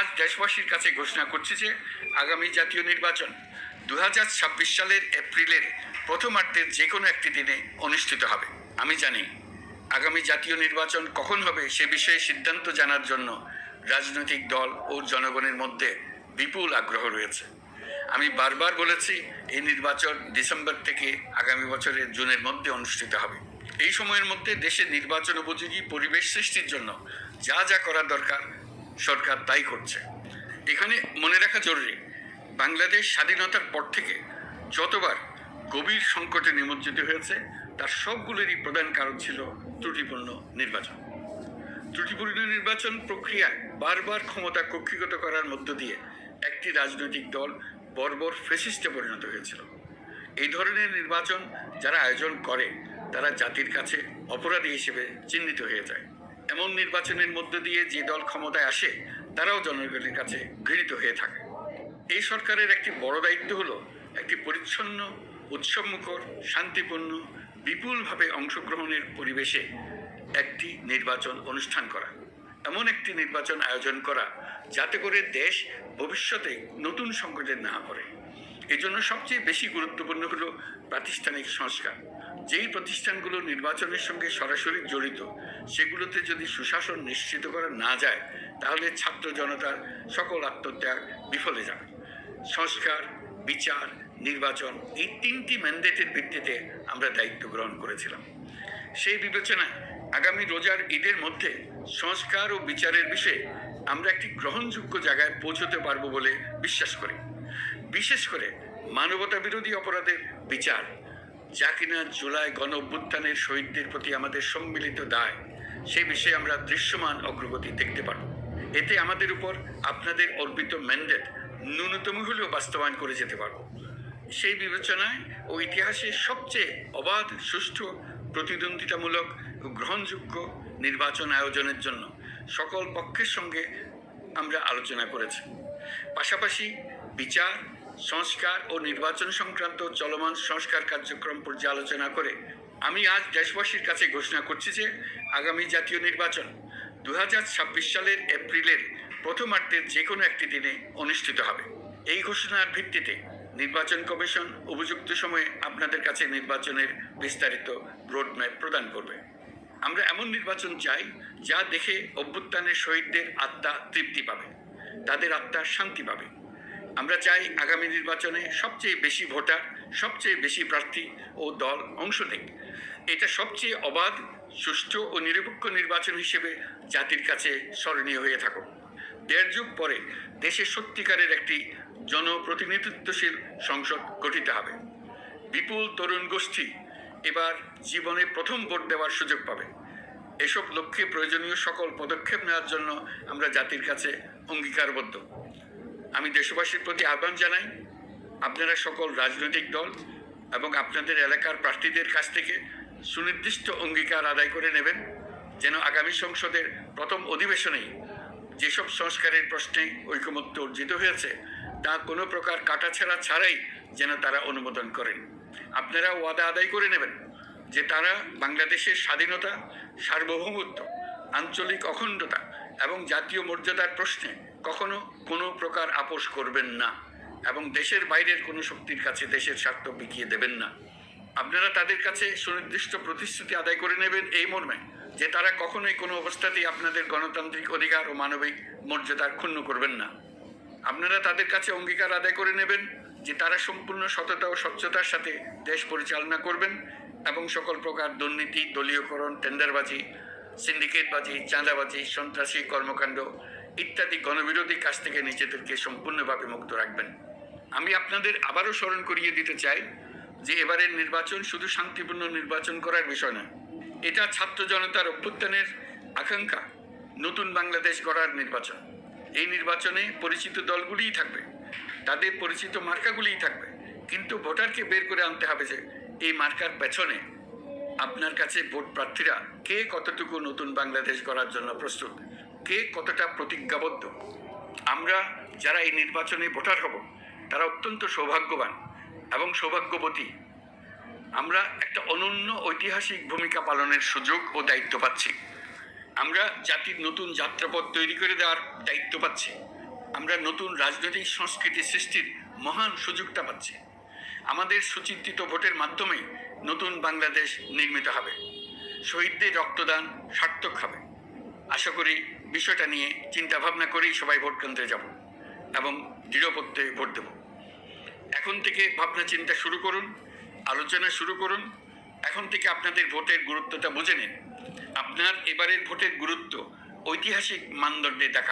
আজ দেশবাসীর কাছে ঘোষণা করছি যে আগামী জাতীয় নির্বাচন 2026 সালের এপ্রিলের প্রথমার্ধের যে কোনো একটি দিনে অনুষ্ঠিত হবে। আমি জানি আগামী জাতীয় নির্বাচন কখন হবে সে বিষয়ে সিদ্ধান্ত জানার জন্য রাজনৈতিক দল ও জনগণের মধ্যে বিপুল আগ্রহ রয়েছে। আমি বারবার বলেছি এই নির্বাচন ডিসেম্বর থেকে আগামী বছরের জুনের মধ্যে অনুষ্ঠিত হবে। এই সময়ের মধ্যে দেশে নির্বাচন উপযোগী পরিবেশ সৃষ্টির জন্য যা যা করা দরকার সরকার তাই করছে। এখানে মনে রাখা জরুরি, বাংলাদেশ স্বাধীনতার পর থেকে যতবার গভীর সংকটে নিমজ্জিত হয়েছে তার সবগুলোরই প্রধান কারণ ছিল ত্রুটিপূর্ণ নির্বাচন। ত্রুটিপূর্ণ নির্বাচন প্রক্রিয়ায় বারবার ক্ষমতা কক্ষিগত করার মধ্য দিয়ে একটি রাজনৈতিক দল বর্বর ফ্যাসিস্টে পরিণত হয়েছিল। এই ধরনের নির্বাচন যারা আয়োজন করে তারা জাতির কাছে অপরাধী হিসেবে চিহ্নিত হয়ে যায়। এমন নির্বাচনের মধ্য দিয়ে যে দল ক্ষমতায় আসে তারাও জনগণের কাছে ঘৃণিত হয়ে থাকে। এই সরকারের একটি বড় দায়িত্ব হলো একটি পরিচ্ছন্ন, উৎসবমুখর, শান্তিপূর্ণ, বিপুলভাবে অংশগ্রহণের পরিবেশে একটি নির্বাচন অনুষ্ঠান করা, এমন একটি নির্বাচন আয়োজন করা যাতে করে দেশ ভবিষ্যতে নতুন সংকটে না পড়ে। এই জন্য সবচেয়ে বেশি গুরুত্বপূর্ণ হলো প্রাতিষ্ঠানিক সংস্কার। যেই প্রতিষ্ঠানগুলো নির্বাচনের সঙ্গে সরাসরি জড়িত সেগুলোতে যদি সুশাসন নিশ্চিত করা না যায় তাহলে ছাত্র জনতার সকল আত্মত্যাগ বিফলে যাবে। সংস্কার, বিচার, নির্বাচন এই তিনটি ম্যান্ডেটের ভিত্তিতে আমরা দায়িত্ব গ্রহণ করেছিলাম। সেই বিবেচনায় আগামী রোজার ঈদের মধ্যে সংস্কার ও বিচারের বিষয়ে আমরা একটি গ্রহণযোগ্য জায়গায় পৌঁছতে পারবো বলে বিশ্বাস করি। বিশেষ করে মানবতা বিরোধী অপরাধের বিচার, যা কিনা জুলাই গণ অভ্যুত্থানের শহীদদের প্রতি আমাদের সম্মিলিত দায়, সে বিষয়ে আমরা দৃশ্যমান অগ্রগতি দেখতে পারব। এতে আমাদের উপর আপনাদের অর্পিত ম্যান্ডেট ন্যূনতম হলেও বাস্তবায়ন করে যেতে পারব। সেই বিবেচনায় ও ইতিহাসের সবচেয়ে অবাধ, সুষ্ঠু, প্রতিদ্বন্দ্বিতামূলক ও গ্রহণযোগ্য নির্বাচন আয়োজনের জন্য সকল পক্ষের সঙ্গে আমরা আলোচনা করেছি। পাশাপাশি বিচার, সংস্কার ও নির্বাচন সংক্রান্ত চলমান সংস্কার কার্যক্রম পর্যালোচনা করে আমি আজ দেশবাসীর কাছে ঘোষণা করছি যে আগামী জাতীয় নির্বাচন 2026 সালের এপ্রিলের প্রথমার্ধের যে কোনো একটি দিনে অনুষ্ঠিত হবে। এই ঘোষণার ভিত্তিতে নির্বাচন কমিশন উপযুক্ত সময়ে আপনাদের কাছে নির্বাচনের বিস্তারিত রোডম্যাপ প্রদান করবে। আমরা এমন নির্বাচন চাই যা দেখে অভ্যুত্থানের শহীদদের আত্মা তৃপ্তি পাবে, তাদের আত্মা শান্তি পাবে। আমরা চাই আগামী নির্বাচনে সবচেয়ে বেশি ভোটার, সবচেয়ে বেশি প্রার্থী ও দল অংশ নেয়। এটা সবচেয়ে অবাধ, সুষ্ঠু ও নিরপেক্ষ নির্বাচন হিসেবে জাতির কাছে স্মরণীয় হয়ে থাকুক। 1.5 যুগ পরে দেশে সত্যিকারের একটি জনপ্রতিনিধিত্বশীল সংসদ গঠিত হবে। বিপুল তরুণ গোষ্ঠী এবার জীবনে প্রথম ভোট দেওয়ার সুযোগ পাবে। এসব লক্ষ্যে প্রয়োজনীয় সকল পদক্ষেপ নেওয়ার জন্য আমরা জাতির কাছে অঙ্গীকারবদ্ধ। আমি দেশবাসীর প্রতি আহ্বান জানাই, আপনারা সকল রাজনৈতিক দল এবং আপনাদের এলাকার প্রার্থীদের কাছ থেকে সুনির্দিষ্ট অঙ্গীকার আদায় করে নেবেন যেন আগামী সংসদের প্রথম অধিবেশনেই যেসব সংস্কারের প্রশ্নে ঐকমত্য অর্জিত হয়েছে তা কোনো প্রকার কাটাছেঁড়া ছাড়াই যেন তারা অনুমোদন করেন। আপনারা ওয়াদা আদায় করে নেবেন যে তারা বাংলাদেশের স্বাধীনতা, সার্বভৌমত্ব, আঞ্চলিক অখণ্ডতা এবং জাতীয় মর্যাদার প্রশ্নে কখনো কোনো প্রকার আপোষ করবেন না এবং দেশের বাইরের কোনো শক্তির কাছে দেশের স্বার্থ বিকিয়ে দেবেন না। আপনারা তাদের কাছে সুনির্দিষ্ট প্রতিশ্রুতি আদায় করে নেবেন এই মর্মে যে তারা কখনোই কোনো অবস্থাতেই আপনাদের গণতান্ত্রিক অধিকার ও মানবিক মর্যাদা ক্ষুণ্ণ করবেন না। আপনারা তাদের কাছে অঙ্গীকার আদায় করে নেবেন যে তারা সম্পূর্ণ সততা ও স্বচ্ছতার সাথে দেশ পরিচালনা করবেন এবং সকল প্রকার দুর্নীতি, দলীয়করণ, টেন্ডারবাজি, সিন্ডিকেটবাজি, চাঁদাবাজি, সন্ত্রাসী কর্মকাণ্ড ইত্যাদি গণবিরোধী কাজ থেকে নিজেদেরকে সম্পূর্ণভাবে মুক্ত রাখবেন। আমি আপনাদের আবারও স্মরণ করিয়ে দিতে চাই যে এবারের নির্বাচন শুধু শান্তিপূর্ণ নির্বাচন করার বিষয় নয়, এটা ছাত্র জনতার অভ্যুত্থানের আকাঙ্ক্ষা, নতুন বাংলাদেশ গড়ার নির্বাচন। এই নির্বাচনে পরিচিত দলগুলিই থাকবে, তাদের পরিচিত মার্কাগুলিই থাকবে, কিন্তু ভোটারকে বের করে আনতে হবে যে এই মার্কার পেছনে আপনার কাছে ভোট প্রার্থীরা কে কতটুকু নতুন বাংলাদেশ গড়ার জন্য প্রস্তুত, কে কতটা প্রতিজ্ঞাবদ্ধ। আমরা যারা এই নির্বাচনে ভোটার হব তারা অত্যন্ত সৌভাগ্যবান এবং সৌভাগ্যবতী। আমরা একটা অনন্য ঐতিহাসিক ভূমিকা পালনের সুযোগ ও দায়িত্ব পাচ্ছি। আমরা জাতির নতুন যাত্রাপথ তৈরি করে দেওয়ার দায়িত্ব পাচ্ছি। আমরা নতুন রাজনৈতিক সংস্কৃতি সৃষ্টির মহান সুযোগটা পাচ্ছি। আমাদের সুচিন্তিত ভোটের মাধ্যমে নতুন বাংলাদেশ নির্মিত হবে। শহীদদের রক্তদান সার্থক হবে। আশা করি বিষয়টা নিয়ে চিন্তা ভাবনা করেই সবাই ভোট কেন্দ্রে যাব এবং দৃঢ়পত্রে ভোট দেব। এখন থেকে ভাবনা চিন্তা শুরু করুন, আলোচনা শুরু করুন। এখন থেকে আপনাদের ভোটের গুরুত্বটা বুঝে নিন। আপনার এবারের ভোটের গুরুত্ব ঐতিহাসিক মানদণ্ডে দেখা